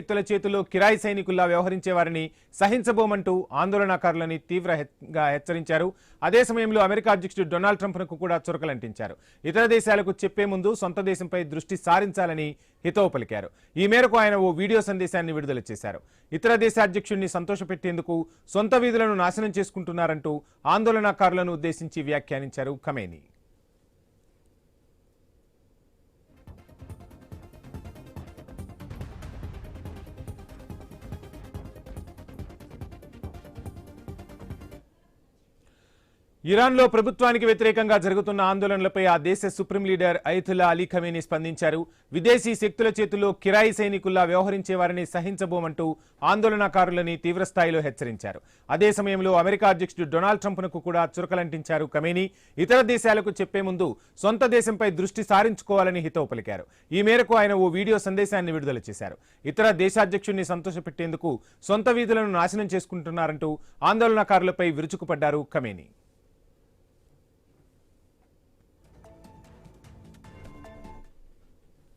శక్తుల చేతుల్లో కిరాయి సైనికుల్లా వ్యవహరించే వారిని సహించబోమంటూ ఆందోళనకారులని తీవ్రంగా హెచ్చరించారు. అదే సమయంలో అమెరికా అధ్యక్షుడు డొనాల్డ్ ట్రంప్ను కూడా చురకలంటించారు. ఇతర దేశాలకు చెప్పే ముందు సొంత దేశంపై దృష్టి సారించాలని హితవు పలికారు. ఈ మేరకు ఆయన ఓ వీడియో సందేశాన్ని విడుదల చేశారు. ఇతర దేశ అధ్యక్షుడిని సంతోషపెట్టేందుకు సొంత వీధులను నాశనం చేసుకుంటున్నారంటూ ఆందోళనకారులను ఉద్దేశించి వ్యాఖ్యానించారు ఖమేనీ. ఇరాన్లో ప్రభుత్వానికి వ్యతిరేకంగా జరుగుతున్న ఆందోళనలపై ఆ దేశ supreme leader Ayatollah Ali Khamenei స్పందించారు. విదేశీ శక్తుల చేతుల్లో కిరాయి సైనికుల్లా వ్యవహరించే వారిని సహించబోమంటూ ఆందోళనకారులని తీవ్రస్థాయిలో హెచ్చరించారు. అదే సమయంలో అమెరికా అధ్యక్షుడు డొనాల్డ్ ట్రంప్ను కూడా చురకలంటించారు ఖమేనీ. ఇతర దేశాలకు చెప్పే ముందు సొంత దేశంపై దృష్టి సారించుకోవాలని హితవు పలికారు. ఈ మేరకు ఆయన ఓ వీడియో సందేశాన్ని విడుదల చేశారు. ఇతర దేశాధ్యక్షుడిని సంతోషపెట్టేందుకు సొంత వీధులను నాశనం చేసుకుంటున్నారంటూ ఆందోళనకారులపై విరుచుకుపడ్డారు ఖమేనీ.